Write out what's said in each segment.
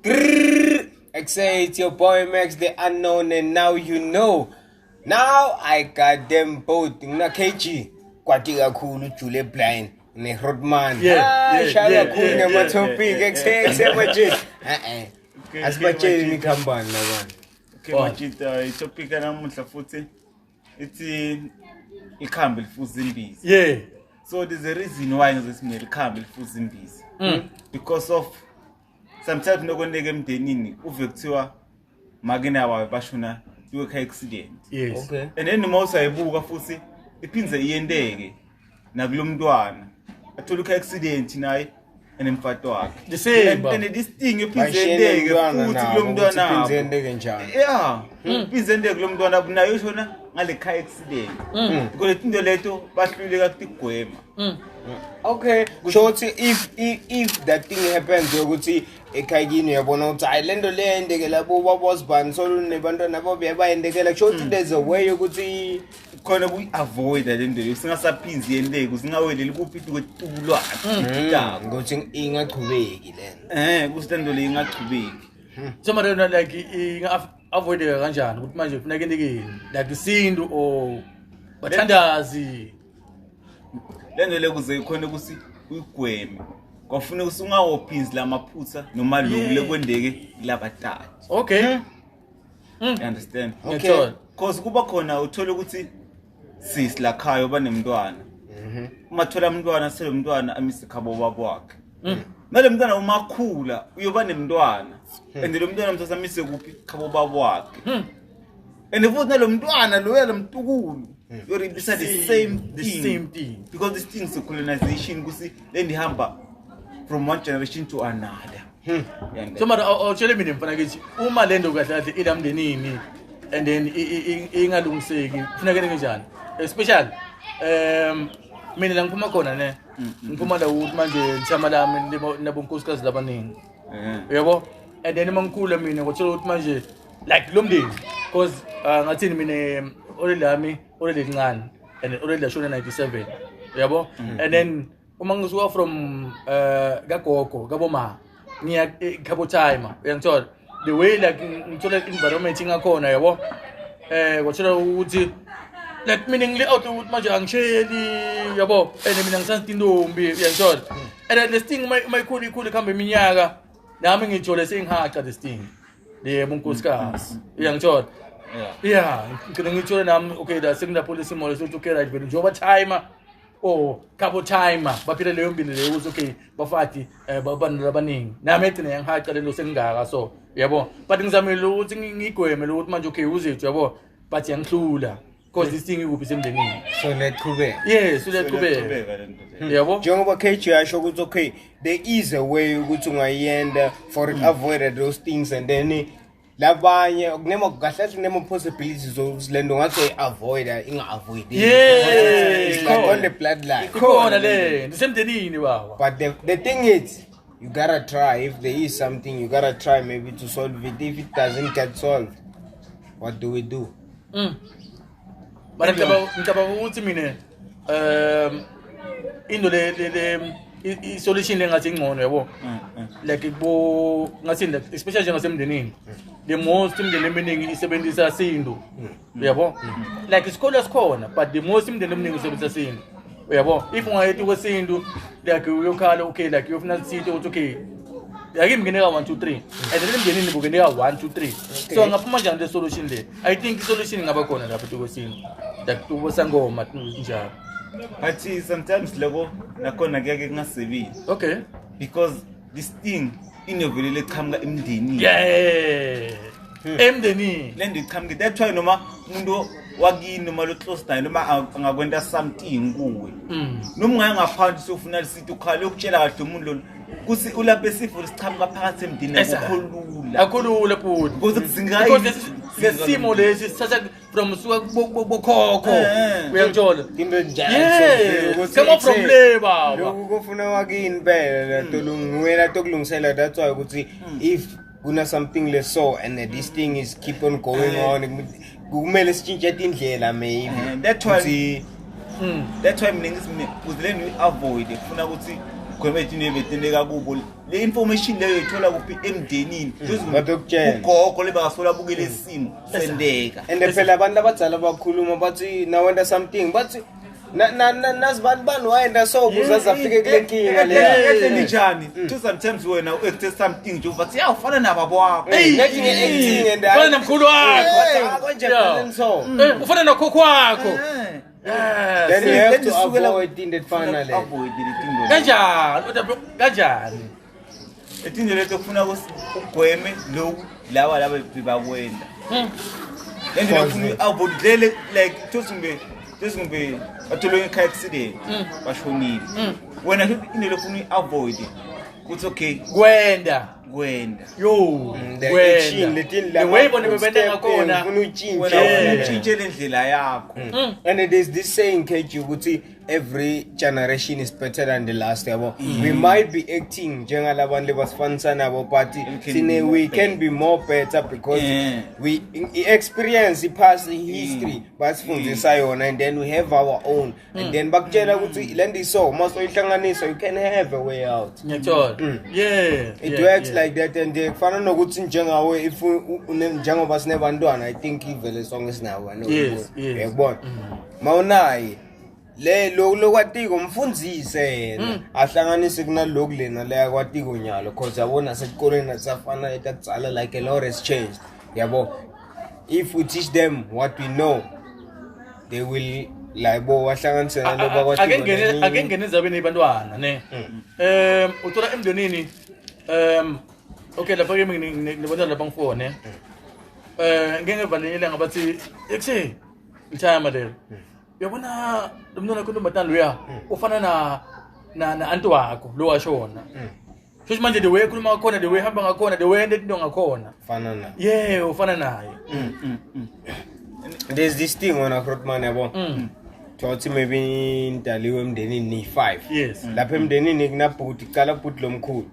Grrrr. I say it's your boy Max the Unknown, and now you know. Now I got them both. Na KG, kwatika kulu Jule Blind, ne Rodman. Shala kulu ne matopic. Exe majid. Asibacheli ni kambani na bana. Okay, majid topic namuhla futhi ithi ikhambe lifuza imbizi. Yeah. So there's a reason why ngizosimele ikhambe lifuza imbizi. Because of sometimes nokoneke emdenini uve kuthiwa makina wawe bashona car accident. Yes. Okay. And then uma usayibuka futhi iphindze iyendeke nakulomntwana. Athola car accident naye enemfato wakhe. The same. And this thing iphindze iyendeke futhi kulomntwana. Iphindze iyendeke njani? Yeah. Iphindze iyendeke kulomntwana naye ushona ngale car accident. Because into leto bahluleka kutigwema. Okay, so if that thing happens, ukuthi ekhayini uyabona ukuthi ayilendo leyendeke labo babosibani solo nebantwana babo yabayendekela shothi there's a way ukuthi khona kuyi-avoid le nto singasaphinzi yendeke usingaweleli kuphi kwetulwa ngokuthi ingachubeki lento kusi lento le ingachubeki So mara like avoid kanjani ukuthi manje kufuneka endekeni like isintu or bathandazi lento le kuze khona ukuthi uyigweme kwafuna usungawophinzi lamaphutha noma lokhu lekwendeke labathathu. Okay. You understand? Okay. Cause kuba khona uthola ukuthi sis la khaya banemntwana. Uma thola umntwana sele umntwana amise khabo bakwakhe. Nale mntwana umakhula uyoba nemntwana. And lo mntwana mthatha amise kuphi khabo bakwakhe. And futhi nalo mntwana lo yalomtukulu you repeat the same thing because this thing is colonization kusi lendihamba from one generation to another. So mara awutshele mina mfana kithi uma lento kahle kahle ilamndenini and then ingalungiseki kufuneka kanjani especially mina la ngiphuma khona ne ngiphuma la ukuthi manje nthama lami nabonkosikazi labaningi yabo and then mangikhula mina ngotshela ukuthi manje like lo mndeni because ngathini mina olelami olelincane and already lashona 97 yabo and then uma ngisuka from kagogo kaboma niya khabo time uyangithola the way like ngithola environment ingakhona yabo kwathola ukuthi like mina ngile out ukuthi manje angisheli yabo and mina ngisanti intombi uyangithola and this thing mayikhulu ikhambe iminyaka nami ngijole sengihaqa this thing le bonkosikazi uyangithola yeah ngithola nami okay la sekunda police mole so okay right but njoba timer or couple timer baphila leyo mbini leyo ukuthi okay bafati babantu abaningi nami ethi ngiyahaqa lento sengingaka so yabo but ngizamile ukuthi ngigweme ukuthi manje okay uzethu yabo but yangihlula because this thing ikuphi semndenini so letqhubeka. yes letqhubeka yabo njengoba KG yasho ukuthi okay there is a way ukuthi ungayenda for avoid those things and then labanye kunema kahle kunema possibilities zokuthi lento ngathi avoid inga-avoid yes like on the bloodline ikhona le ndisemndenini baba but the thing is you gotta try if there is something you gotta try maybe to solve it if it doesn't get solved what do we do but ngicabanga ukuthi mina into le i-solution engathi ingcono yabo like bo ngathi especially njengasemndenini the most imndeni eminingi isebenzisa sintu uyabo like isikole sikhona but the most imndeni eminingi isebenzisa sintu uyabo if ungayethi kwesintu like uyokhala okay like uyofuna sithi ukuthi okay yake mngeneka 1 2 3 and then emndenini kungeneka 1 2 3 so ngaphuma njani le solution le I think i-solution ingaba khona lapho kwesintu like kubosangoma njalo. But sometimes lego nakhona kuyake kungasebenzi. Okay. Because this thing inovele leqhamuka emndenini. Yeah. Emndenini. Lendo iqhamuke that's why noma umuntu wakini noma lo close naye noma angakwenta something kuwe. Noma ungaya ngaphansi sofuna lisithi ukhala ukutshela kahle umuntu lo kusi ulapha esifo sichamuka phakathi emndenini akholula. Akhulula futhi. Because kuzingayi ngesimo lesi sithatha from suka bokhokho uyangithola into njalo come from le baba lokho kufuna wakini phela to lungwela to kulungisela that's why ukuthi if kuna something le so and this thing is keep on going on kumele sitshintshe indlela maybe that's why mina ngizime uzileni avoid ufuna ukuthi khona ethini betendeka kubo le information leyo ithola kuphi emndenini Badokutshela. ugogo lebakasola bukele isimo sendeka And phela abantu abadzala bakhuluma bathi nawenda something bathi nasibani wayenda so kuzaza afike kule nkinga leya. Etheni njani to sometimes wena u-acte something nje uvathi ufana nababo wakho Nathi nge-acting and ufana nomkhulu wakho konje phela so. ufana nokhokho wakho Then you have to avoid in that finally. avoid itinto kanjani itinto leto kufuna ugweme lokhu laba bebakwenda and ufuna avoid dele like tusumbe atolo in car accident bashonile wena into lefuna avoid it's okay kwenda yo The action letini la wayibona bebenda ngakhona ufuna utshintshe wena utshintshe lendlela yakho and it is this saying KG ukuthi every generation is better than the last yabo. We might be acting njengalabantu lebasifanisa nabo but we can be more better because we experience past history basifundisa yona and then we have our own and then bakutshela ukuthi lento so must uyihlanganisa you can have a way out. ngiyathola It works like that and kufana nokuthi njengawe if njengoba sinebantwana I think ivele song esinawo uyabona mawunayi le lokwatiko mfundzise yena ahlanganise kunaloku lena leya kwatiko nyalo cause yabona sesikoleni nasafana etakutsala like a lot has changed yabo if we teach them what we know they will like bo wahlanganise naloba kwatiko akengene ezabeni ibantwana ne uthola emndenini okay lapha ke mina ngibona lapha ngifone ngeke valele ngabathi ekuse ngithaya lelo uyabona lo mntwana konto matana loya ufana na anti wakho lo washona Shoshi manje the way khuluma ngakhona the way hamba ngakhona the way ende into ngakhona fana na ufana naye there's this thing on a Grootman yabo thothi maybe intaliwe emndenini ni 5 yes lapha emndenini kunabhuti qala bhuti lomkhulu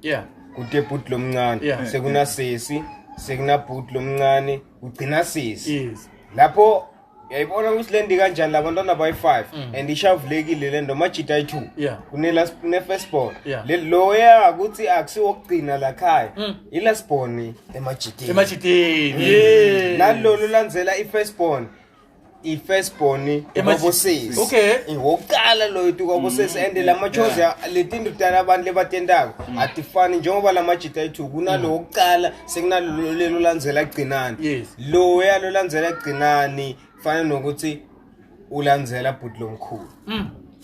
kude bhuti lomncane sekuna sesi sekuna bhuti lomncane ugcina sesi yes lapho yayibona ukuthi lendi kanjani labantwana bayi5 and ishavulekile lento majita ayi2 kune first born loya ukuthi akusiwokugcina la khaya ilast born emajiteni nalolo landzela i-first born kwabosesi iwokala loyo kwabosesi and lamachozi letindutana abantu lebatendako atifani njengoba lamajita ayi2 kunalo wokuqala sekunalo lelo landzela agcinani loya lo landzela agcinani fana nokuthi ulandzela bhuti lomkhulu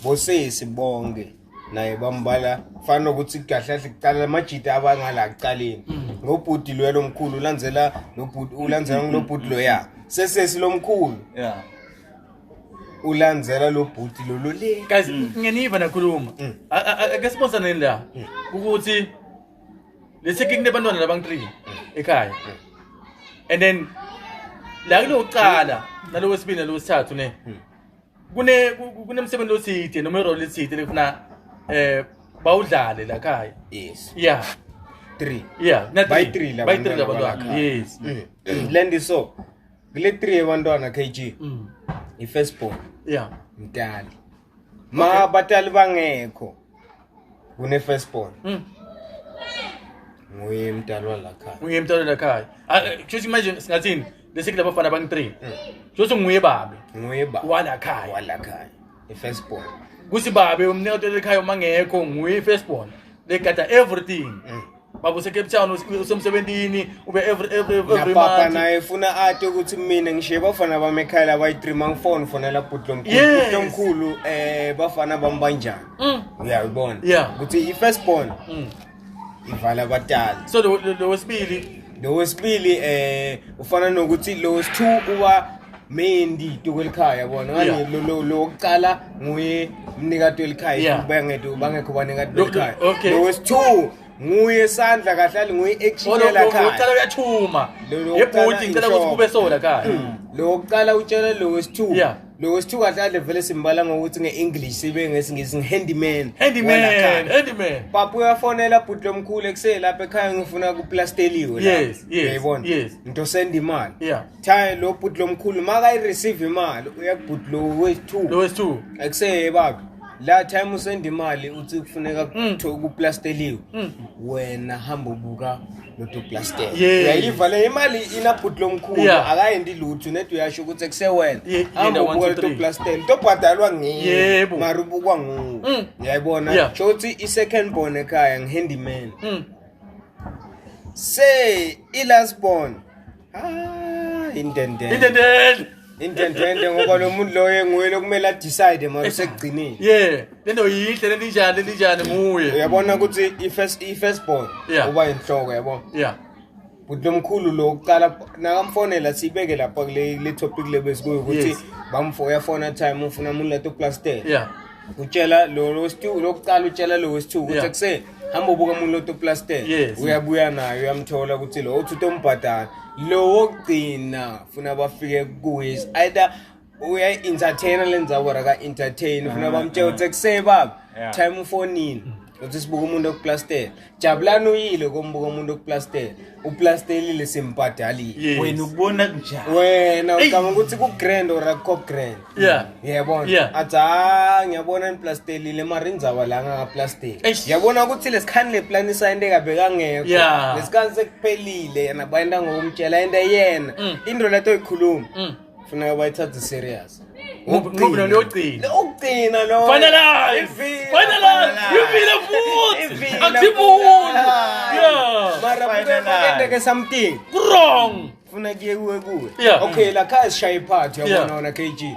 bosesi bonke naye bambala fana nokuthi kahle kuqala lamajita abangala aqaleni ngobhuti lo lomkhulu ulandzela nobhuti ulandzela ngilobhuti loya sesesi lomkhulu ulandzela lo bhuti lo le guys ngeniva nakhuluma ake sponsor la ukuthi lesike kunebantwana labang3 ekhaya and then la kuloqala nalowesibili nalowesithathu ne kunemsebenzi osithe noma irole esithe lekufuna bawudlale la khaya yes 3 by 3 labantwana yes lendi so kule 3 abantwana KG i-first born mtali ma batali bangekho kune first born nguye mtalwa la khaya kusho manje singathini lesike labafana bang3 kusho nguye babe wala khaya i-first born kusi babe umnikazi ekhaya mangekho nguye first born they got everything babu se Cape Town usemsebentini ube every month papa naye ufuna ati ukuthi mina ngishiye bafana bamekhaya bayi3 mangifone fonela bhuti lomkhulu bafana bambanjani uyayibona ukuthi i-first born ivala batali so lo wesibili ufana nokuthi lo wes2 uba mendi tokwelikhaya yabona ngani lo wokuqala nguye umnikati welikhaya bangekho banikati welikhaya lo wes2 nguye sandla kahlali nguye action la khaya uqala uyathuma yebhodi ngicela ukuthi kube sola khaya lo uqala utshela lo wes2 lo wes2 kahlali vele simbala ngokuthi ngeEnglish sibe ngesingisi handyman papa uyafonela bhuti lomkhulu ekusele lapha ekhaya ngifuna kuplasteliwe la uyayibona into send imali thaye lo bhuti lomkhulu maka i receive imali uyakubhuti lo wes2 ekusele baba la time usenda imali uthi kufuneka kuplasteliwe wena hamba ubuka lo plaster uyayiva le imali inabhuti lomkhulu akayendi lutho nethi uyasho ukuthi kusewena hamba ubuka lo plaster to bhadalwa ngini mara ubukwa nguwe uyayibona sho ukuthi I second born ekhaya ngihandyman say I last born intendende ngoba lo muntu lo yenguye lokumele decide mara usekugcinile lento yihle lenijane nguye uyabona ukuthi I first born uba inhloko yabona but lomkhulu lo uqala nakamfonela sibeke lapha le topic lebesikuyo ukuthi uyafona time ufuna umuntu leto plaster utshela lo stu lokuqala utshela lo wesithu ukuthi kuse hamba ubuka umuntu leto plaster uyabuya nayo uyamthola ukuthi lo uthi utombhadala lo wokugcina funa bafike kuye either uya entertainer lenza wora ka entertain funa bamtshela ukuthi kuse baba time ufonini uthi sibuka umuntu okuplaster jabulani uyile kombuka umuntu okuplaster uplastelile simbhadalile wena ubona kunjani wena ucabanga ukuthi ku grand or ko grand yabona athi ngiyabona implastelile mara indzaba la ngaplastel yabona ukuthi lesikhani le plan isayinde kabe kangekho lesikhani sekuphelile yena bayenda ngokumtshela into yena into leto ikhuluma funeka bayithathe serious ngoba lo ukugcina lo finalize you feel a food akutibuni mara finalize ke something wrong funa kuye okay la khaya sishaya party yabona wona KG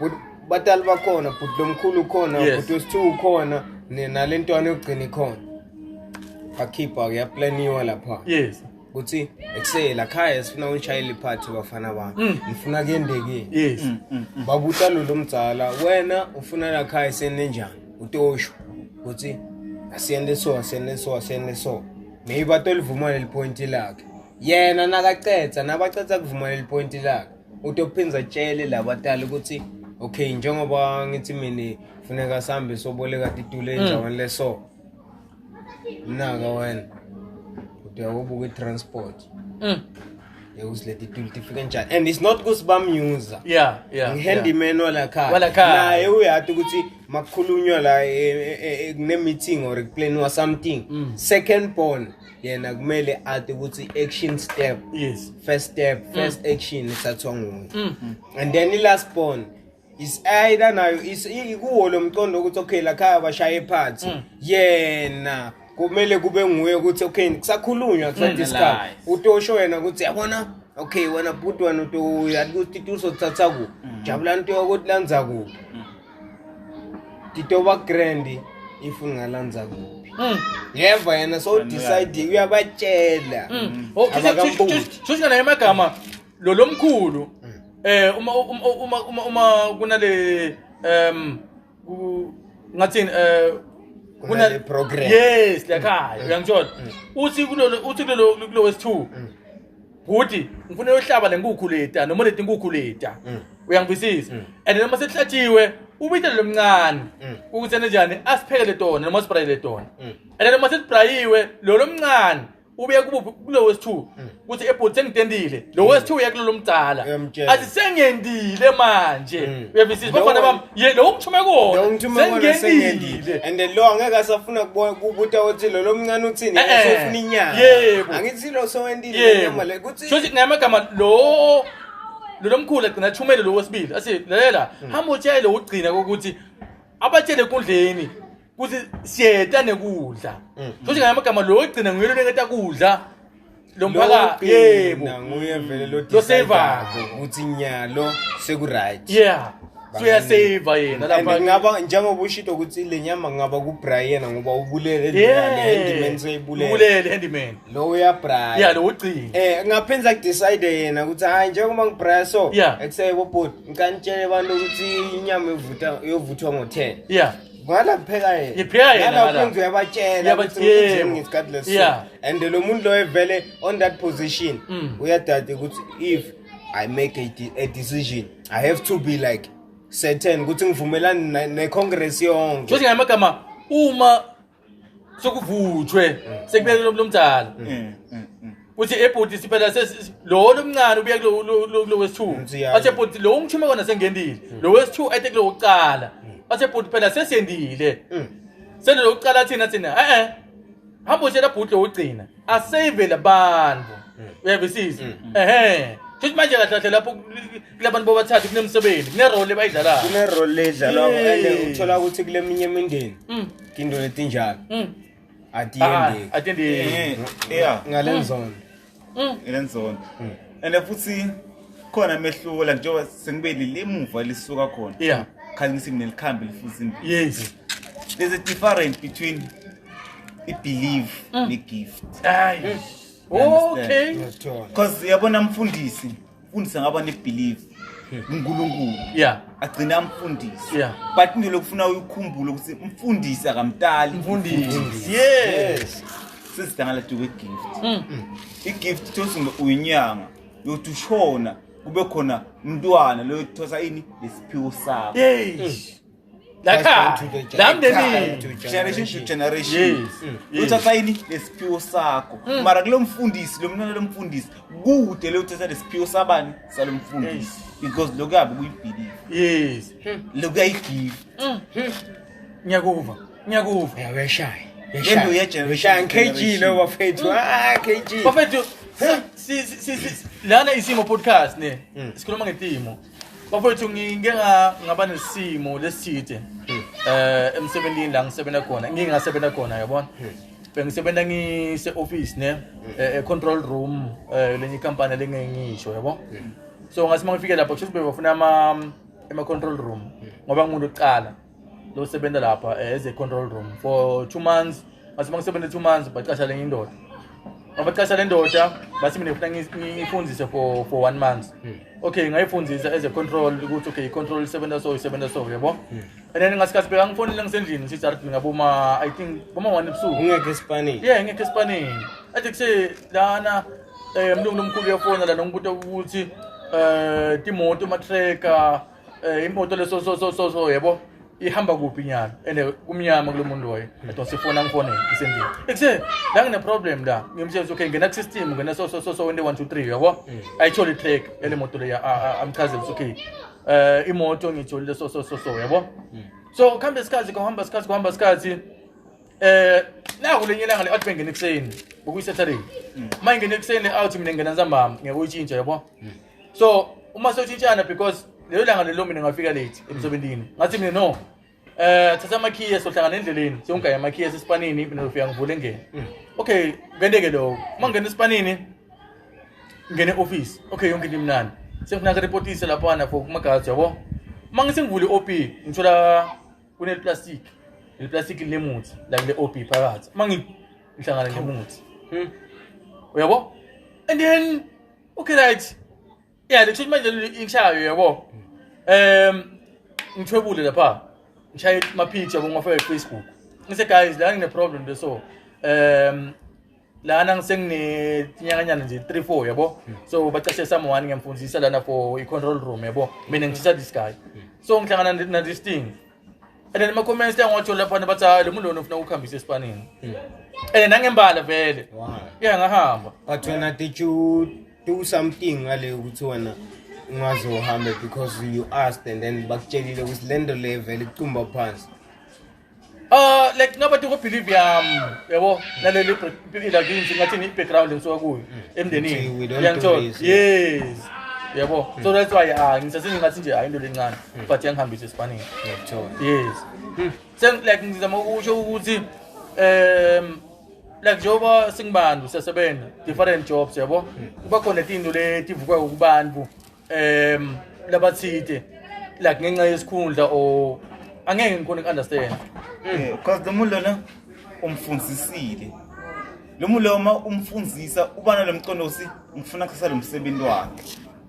but batali bakhona but lomkhulu khona but wesithu khona nalentwana yokugcina ikhona akhipha ke yaplaniwa lapha kuthi ekusela la khaya sifuna unshayela party bafana bami ngifuna kendeke babuta lo mdzala wena ufuna la khaya senenjani utosho kuthi asiyende so maybe batolivuma le point lakhe yena nakacetha nabacetha kuvuma le point lakhe utophinza tshele labatali ukuthi okay njengoba ngithi mina funeka sambe soboleka titule endaweni leso naka wena uyabuka transport uzilethe ituli tifike njani and it's not because bamuse ngihandyman wala khaya naye uyathi ukuthi makukhulunywa la kune meeting or kuplaniwa something second born yena kumele athi ukuthi action step first action ithathwa nguye and then last born is either nayo ikuwo lo mqondo ukuthi okay la khaya bashaye party yena kumele kube nguye ukuthi okay kusakhulunywa kusadiscuss utosho wena ukuthi yabona okay wena bhuti wena uyathi ukuthi uzothatha ku jabulani into yokuthi lanza ku titoba grand ifuna ngalanza kuphi yeva yena so decide uyabatshela shothi naye magama lo mkhulu uma kunale ngathini kuna program lakhaya uyangithola uthi kulo wesithu bhuti ngifuna uyohlaba lenkukhu leta noma leti nkukhu leta uyangibisisa and noma sehlathiwe ubithe lo mncane ukuthi enjani asiphekele tona noma sibrayile tona and noma sesibrayiwe lo mncane ubuye kulo wesithu ukuthi ebhuti sengidendile lo wesithu uyakulo mdzala athi sengendile manje uyabisisa bafana bami lo ukuthume kona sengendile and lo angeke asafuna kubona kubuta uthi lo mncane uthini usofuna inyama angithi lo sowendile inyama le kuthi shothi ngamagama lo mkhulu agcina thumele lo wesibili athi lalela hamba utshele lo ugcina ukuthi abatshele enkundleni kuthi siyeta nekudla futhi ngamagama lo ogcina nguyelo neketa kudla lo mphaka yebo nguye vele lo saver ukuthi nyalo seku right so ya save yena lapha ngaba njengoba ushito ukuthi le nyama ngaba ku Brian ngoba ubulele handyman sebulele handyman lo uya Brian lo ugcina ngaphenza decide yena ukuthi hayi njengoba ngibraya so ekusebe bobot ngikanitshele abantu ukuthi inyama yovuthwa ngo10 ngala pheka yena ngala kwenza uyabatshela ukuthi ngisikhathi leso and lo muntu lo evele on that position uyadade ukuthi if I make a decision I have to be like certain ukuthi ngivumelana necongress yonke futhi ngamagama uma sokuvuthwe sekubekele lo mdzala uthi ebhuti siphela lo mncane ubuya kulo wesithu athi ebhuti lo ungithume kona sengendile lo wesithu athi kulo uqala Ase bhuti phela sesendile. Sendele uqala thina hamba ushela bhuti ugcina asave labantu uyabisisa futhi manje kahle lapho kulabantu bobathathu kunemsebenzi kunerole bayidlalayo Kune-role edlalwayo and uthola ukuthi kule minye imindeni into letinjalo athendi yeah ngalenzondo elenzona and futhi khona mehluko la njengoba sengibeli lemuva lisuka khona yeah khali ngisingelikhambi lifuthi yes there's a difference between a belief ne gift okay because yabona mfundisi ngaba ne belief uNkulunkulu yeah agcina amfundisi yeah but into lokufuna ukukhumbula ukuthi umfundisi akamdali mfundisi yes sisidangala duke gift igift thosi uyinyanga yokuthi ushona kube khona umntwana lo yothosa ini lesiphiwo sakho lakha generation to generation uthatha ini lesiphiwo sakho mara kulo mfundisi lo mntwana lo mfundisi kude lo uthatha lesiphiwo sabani salomfundisi because lokuyabe kuyibelieve yes lokuyigift ngiyakuva yaweshaya lento ya generation KG lo bafethu KG bafethu lana isimo podcast ne sikhuluma ngetimo bafethu ngike ngaba nesimo lesithe emsebenzini la ngisebenza khona ngingasebenza khona yabona bengisebenza ngise office ne control room lenye company lengengisho yabo so ngasima ngifike lapha kusho ukuthi bafuna ama control room ngoba ngumuntu oqala lo sebenza lapha as a control room for 2 months ngasima ngisebenza 2 months baqasha lenye indoda abaqasha le ndoda bathi mina ngifuna ngifundise for 1 month okay ngayifundisa as a control ukuthi okay control sebenza so yabo and then ngasikhathi beka ngifonile ngisendlini sithi athi ngaboma I think boma 1 ebusuku ungeke Spanish ngeke Spanish athi kuse lana umlungu lomkhulu uyafona la ngibuta ukuthi timoto matreka imoto leso yabo ihamba kuphi nyana ene kumnyama kulomuntu loyo athi sifona ngifone isendini ekuse la ngine problem la ngimtshela okay ngena system ngena so wende 1 2 3 yabo ayithole track ele moto leya amchazela okay imoto ngitholile so yabo so kuhamba isikhathi la kulenye langa le athi bengena ekseni bokuyi Saturday manje ngene ekseni out mina ngena nzambama ngiyakuyitshintsha yabo so uma sochintshana because lelo langa lelo mina ngafika late emsebenzini ngathi mina no thatha amakhiya sohlangana endleleni siyongaya amakhiya sesipanini mina ngifika ngivule ngene okay kwendeke lo mangena esipanini ngene office okay yonke into imnandi sengifuna reportise lapha for kumagazi yabo mangisengivule OP ngithola kune plastic lemuthi la kule OP phakathi mangihlangana nemuthi uyabo and then okay right yeah lethi manje ingishayo yabo ngithwebule lapha ngishaye ama picture ngofaka Facebook ngise guys la ngine problem leso lana ngisengine tinyakanyana nje 3-4 yabo so bacashe someone ngiyamfundisa lana for i control room yabo mina ngitshisa this guy so ngihlangana na this thing and then ma comments yangotsho lapha bathi hayi lo muntu lo ufuna ukuhambisa esipanini and nangembala vele yeah ngahamba but when did you do something ngale ukuthi wena ungazohamba because you asked and then bakutshelile ukuthi lendo level icumba phansi like nobody go believe yabo naleli like ngathi ni background ngisuka kuyo emndenini yangithola yes yabo so that's why ngisasini ngathi nje into lencane but yangihambisa esipanini ngiyathola yes sen like ngizama ukusho ukuthi like njoba singibantu siyasebenza different jobs yabo kuba khona izinto letivukwa kubantu labathide like ngenxa yesikhundla o angeke ngikhona ukunderstand because lo muntu lona umfundisile lo muntu loma umfundisa ubana lemcondosi ngifuna kusala umsebenzi wakhe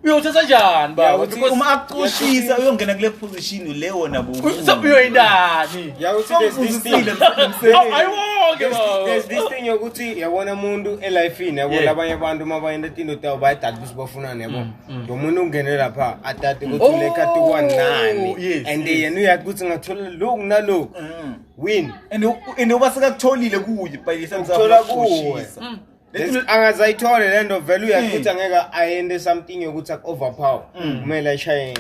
uyothatha njani ba ukuthi uma aqoshisa uyongena kule position leyo nabo uyoyindani yawuthi there's this thing yokuthi yabona umuntu elifeini yabo labanye abantu mabayenda into tawo bayadada ukuthi bafunana yabo lo muntu ungene lapha adade ukuthi le kati kwanani and yena uyathi ukuthi ngathola lokhu nalokhu win and uba sekakutholile kuye by the time uthola kuwe angazayithole lento vele uyakuthi angeke ayende something yokuthi overpower kumele ashaye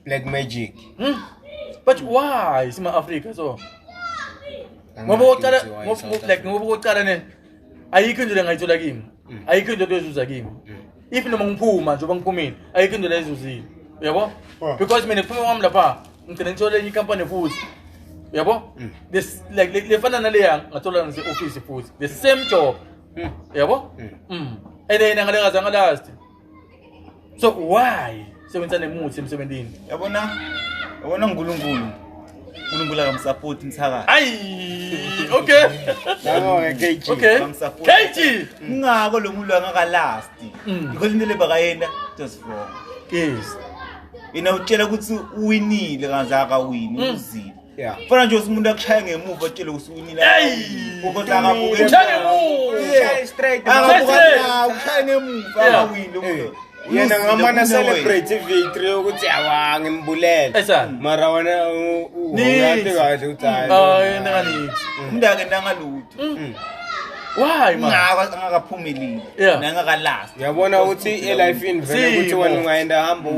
black magic But why sima Africa so? Ngoba uqala like ngoba uqala ne ayikho into engayithola kimi. Ayikho into ezozuza kimi. If noma ngiphuma nje bangiphumile, ayikho into lezuzile. Yabo? Because mina kuphuma kwami lapha, ngicela ngithola enye company futhi. Yabo? This like lefana naleya ngathola ngise office futhi. The same job. Yabo? And then ngale last. So why? Sebenza nemuthi emsebenzini. Yabona uNkulunkulu akamsupport umthakathi. Ay, okay. Ngakho KG. Okay. KG. Ngako lo muntu angakalast. Because into lebakayena just wrong. Yes. Utshela ukuthi uwinile kanzaka wini uzile. Yeah. Fana nje umuntu akushaya ngemuva utshela ukuthi uwinile. Kodwa akabuke. Ushaya ngemuva. Ushaya straight. Akabuka ushaya ngemuva akawini. Yena ngamana celebrate victory ukuthi awa ngimbulela. Mara wena uyathi kahle uthi hayi. Yena kaniki. Umndake nangalutho. Why man? Angakaphumeleli. Nangakalast. Yabona ukuthi elife in vele ukuthi wena ungaenda hamba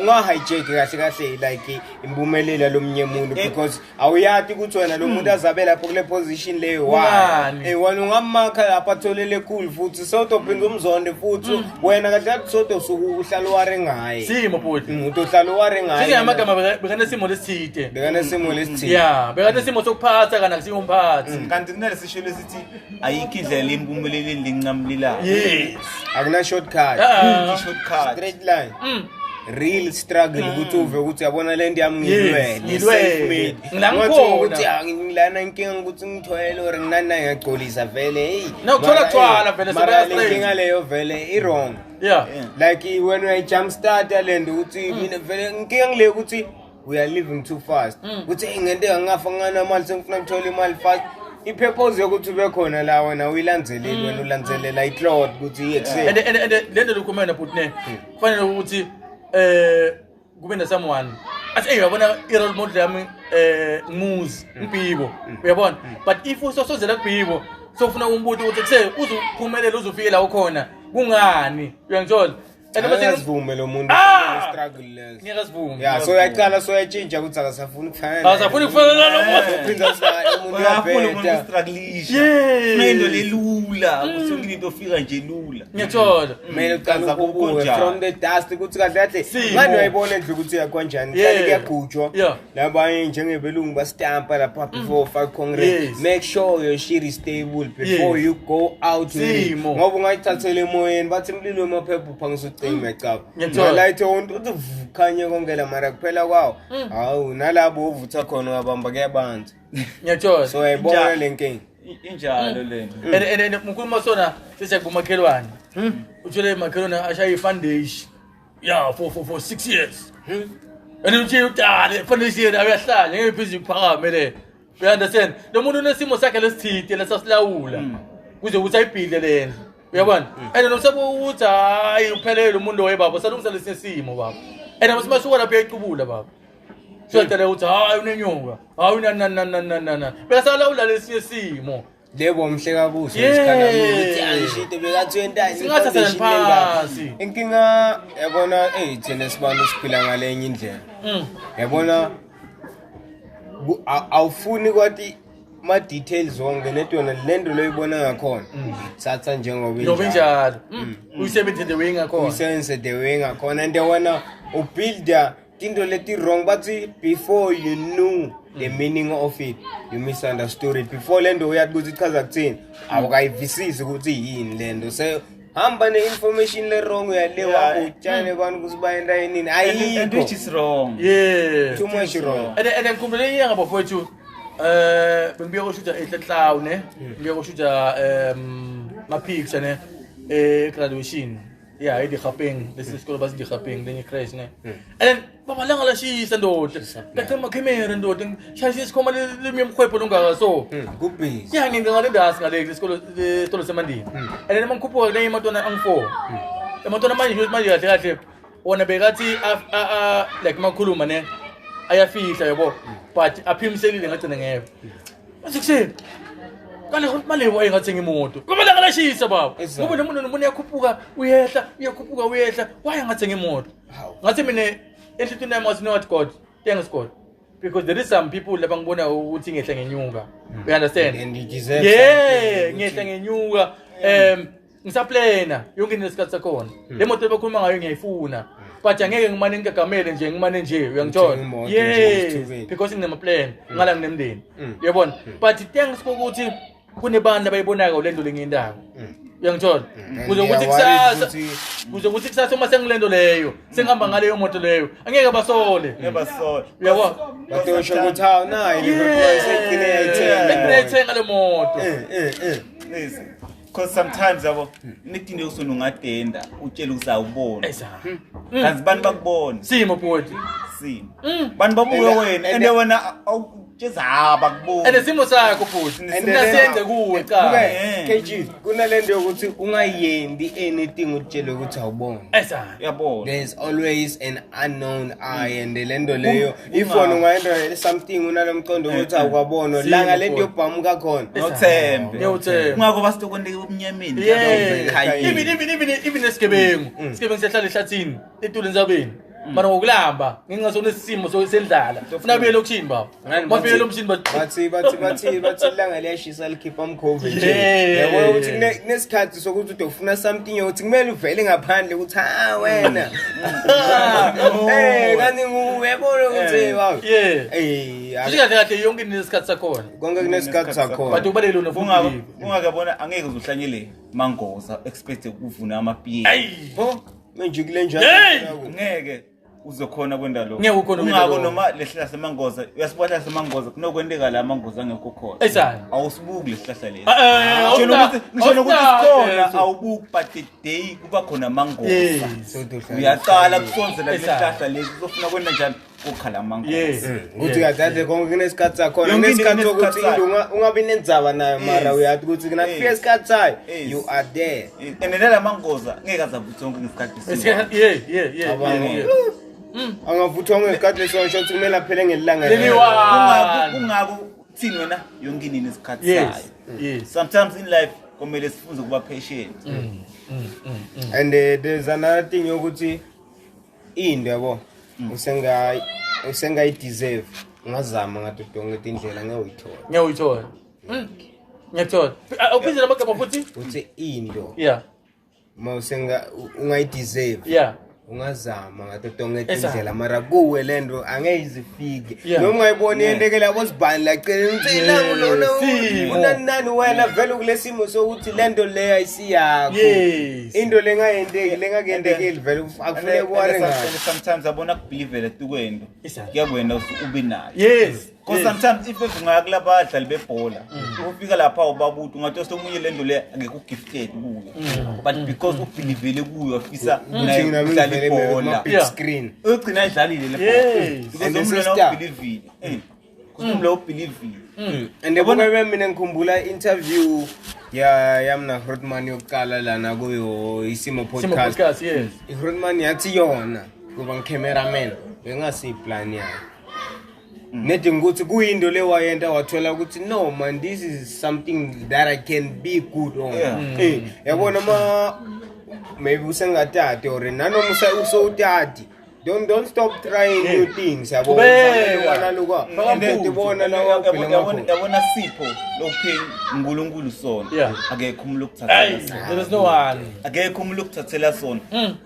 unga hijack kahle like impumelelo lomnye umuntu because awuyathi ukuthi wena lo muntu azabe lapho kule position leyo why wena ungamakha lapha atholele cool futhi sotophinga umzonde futhi wena kahle soto usuhlala ware ngaye simo futhi umuntu ohlala ware ngaye singamagama bekane simo lesithide yeah bekane simo sokuphatha kana kusiyo umphathi kanti kunalesisho lesithi ayikho indlela impumelelo lencamlilayo yes akuna shortcut straight line real struggle ukuthi uve ukuthi yabona lento yami ngilwele self made ukuthi ngilana inkinga ukuthi ngithwele or nginana ngiyagcolisa vele hey nokuthola kuthwala vele sebeya inkinga leyo vele i wrong yeah like when I jump start lento ukuthi mina vele inkinga ngile ukuthi we are living too fast ukuthi ngento engafa ngana mali sengifuna ukuthola imali fast ipurpose yokuthi ube khona la wena uyilandzeleli wena ulandzelela icloud ukuthi iexcel and lento lokumena putne kufanele ukuthi kube na someone athi uyabona i-role model yami Muzi Mpiko uyabona but if usosozela kuBhibo sofuna umbuthi ukuthi kuse uzuphumelela uzufike la ukhona kungani uyangithola Ngiyasivume lo muntu struggle less. Ngiyasivume. Yeah, so yaqala so yatshintsha ukuthi akasafuni ukufana. Akasafuni ukufana nalo Prince umuntu uyabheda. Struggleisha. Into lelula, kusongile into ofika nje lula. Ngiyathola. Mina uqala ukubuka from the dust ukuthi kahle kahle manje uyayibona endlu ukuthi yakonjani. Kanti kuyagujwa. Labanye njengebelungu bastampa lapha before file congress. Make sure your shit is stable before you go out. Ngoba ungayithathele emoyeni bathi imlilo emaphepha phangisa ngiyalight umuntu uvukhanye konke la mara kuphela kwawo hawu nalabo uvutha khona uyabamba kuyabanza ngiyathola so ayibona lenkingi injalo lento and mkhuluma sona sesiya kumakhelwane uthole makhelwane ashaya ifoundation yeah for 6 years and uthi utale foundation ayahlala ngephizi kuphakame le you understand lo muntu unesimo sakhe lesithite lesasilawula kuze ukuthi ayibhile lendlu uyabona and nomsabo ukuthi hayi uphelele umuntu webaba salungisa lesisimo baba and masimashuka lapha equbula baba siyatela ukuthi hayi unenyonga hayi na bekasalawula lesisimo lebo umhleka kuso isikhala ukuthi angishite bekathi wentani singathatha phansi inkinga yabona thina sibantu siphila ngalenye indlela yabona awufuni kwathi ma details wonke netona lento loyibona ngakhona thatha njengoba njalo uyisebenze the way ngakhona uyisebenze the way ngakhona and wena ubuilda into leti wrong but before you knew the meaning of it you misunderstood it before lento uyathi ukuthi ichaza kuthini awukayivisisi ukuthi yini lento so hamba ne information le wrong uyalewa utshane abantu ukuthi bayenda yini ayikho which is wrong yeah too much wrong and ngikhumbule iyanga bafowethu bengibuye kushuta eHlahlawu ne ngibuye kushuta ma picture ne graduation yeah idi Gauteng lesikolo basi di Gauteng lenye crash ne and baba langa la shisa ndoda kathi camera ndoda shayisa isikhoma lemiyemkhwepho longaka so kubhizi yeah ngingale ndasi ngale lesikolo semandini and mangikhuphuka le imatona ang4 ematona manje kahle wona bekathi like makhuluma ne ayafihla yabo but aphimselile ngagcina ngeve asikuseni kale mali wayengathenga imoto ngoba la kalashisa baba ngoba nomuntu uyakhuphuka uyehla wayengathenga imoto ngathi mina enhlitweni yami wathi no what god thanks god because there is some people labangibona ukuthi ngehla ngenyuka. You understand? And you deserve Yeah, something. ngehla ngenyuka. Ngisaplana yonke nesikhathi sakhona. Le moto lebakhuluma ngayo ngiyayifuna. But angeke ngimane ngigagamele nje ngimane nje uyangithola. Yes, because nginama plan ngala nginemndeni. Uyabona? But thanks ukuthi kunebantu abayibonaka lento lengendayo. Uyangithola? Kuze ukuthi kusasa uma sengilendo leyo, sengihamba ngaleyo moto leyo, angeke basole. Never Uyabona? Batosho ukuthi hawu nayi Ngiyayithenga le moto. listen, because sometimes yabo nithi usona ungadenda utshela usawubona kanti bani bakubona Simo bhuti. simo bani babuka wena ende wena awujezaba kubona Ende simo sakho bhuti. Sinasenze kuwe cha. KG kunalento yokuthi ungayendi anything utshele ukuthi awubona. yabona There's always an unknown eye and lento leyo if wona ungayenza something unalomqondo ukuthi awukabona langa lento yobhamuka khona nothembe Ngiyawuthemba. ungakho basitonde ebunyameni Even esigebengu. Isigebengu siyahlala ehlathini etuleni zabeni. Mara ngokulamba ngingasona isimo sendlala. Ufuna buye lokushini baba. Mafike lo mshini bathi langa liyashisa likhipha umkhovi yabo ukuthi kunesikhathi sokuthi udofuna something yokuthi kumele uvele ngaphandle ukuthi wena kanti uyabona ukuthi wow kahle yonke nesikhathi sakhona. konke kunesikhathi sakhona But ubalele lona futhi. ungakabona angeke uzuhlanyele mangoza expect ukuvuna amapiye manje kule njalo ngeke uzokhona kwenda lokho Ngeke ukhona kwenda lokho. ungako noma lehlahla semangoza uyasibona semangoza kunokwendeka la mangoza angekho khona awusibuki lehlahla lesi ngisho nokuthi sikhona awubuki but the day kuba khona mangoza uyaqala kusonzela lehlahla lesi uzofuna kwenda njani ukhala mangoza ukuthi uyadade konke kunesikhathi sakhona kunesikhathi sokuthi ungabi nendzaba nayo mara uyathi ukuthi kunafika isikhathi sayo you are there and la mangoza ngeke azavuthi zonke ngesikhathi angavuthwa ngesikhathi leso shothi kumele aphele ngelilanga ungako thini wena yonke inini isikhathi sayo sometimes in life kumele sifunze kuba patient and there's another thing yokuthi into yabo usengayi deserve ungazama ngathi donke indlela Ngiyayithola. Ngiyathola. Awuphinde namagama futhi? uthi into Yeah. mawusenga ungayi deserve Yeah. ungazama ngathi donke indlela mara kuwe lento angeke izifike Yeah. noma ungayibona yendeke labo sibani lacela umthila ulona unanani wena vele kulesimo sokuthi lento leyo ayisiyakho into lengayendeki lengakuyendekile vele akufune kware ngayo sometimes abona kubelieve etukwendo kuyakwena ube nayo Yes. because sometimes if ungayakula abadlali bebhola ufika lapha ubabuthi ungathi somunye lento le angeke ugifted kuyo but because ubelievele kuyo afisa naye udlala ibhola big screen ugcina idlalile le bhola because umuntu ubelievile kusumlo ubelievile and yabona mina ngikhumbula interview yamna Rodman yokuqala lana kuyo isimo podcast Yes. Rodman yathi yona kuba ngicameraman bengasiplan yakhe nedinga ukuthi kuyinto le wayenta wathola ukuthi no man this is something that I can be good on yabona maybe usengatati or nanoma usowutati don't stop trying new things yabona wana lokwa ndibona lawa yabona sipho lokupheni uNkulunkulu sona akekho umuntu lokuthathela There is no one. akekho umuntu lokuthathela sona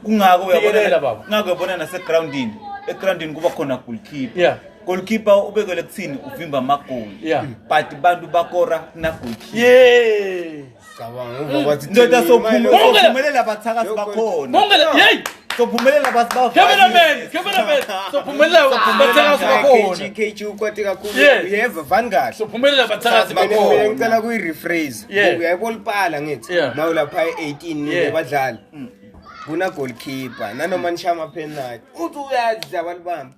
kungako uyabona egroundini kuba khona goalkeeper goalkeeper ubekele kuthini uvimba amagoli but bantu bakora na goalkeeper cabanga bathi ndoda sophumelela bathakazi bakhona sophumelela Cameraman. Sophumelela bathakazi bakhona. KG ukwati kakhulu you have van kahle Sophumelela bathakazi bakhona. mina ngicela kuyi rephrase uyayibona ngithi mawulapha 18 abadlali kuna goalkeeper nanoma nishama penalty uthi uyadla balibamba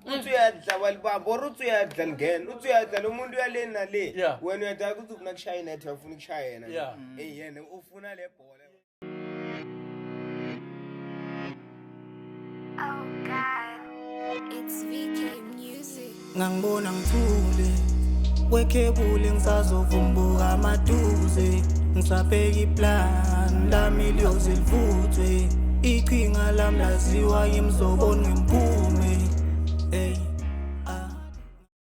uthi uyadla ngene uthi uyadla umuntu uyalena le wena uyadla ukuthi ufuna kushaya net ufuna ukushaya yena yena ufuna le bhola. Oh God, it's VK Music. Ngangibona ngithule wekhebule ngisazovumbuka amaduze ngisabheka iplan lami liyozivuthwe iqhinga lami laziwa imzobo ngempuma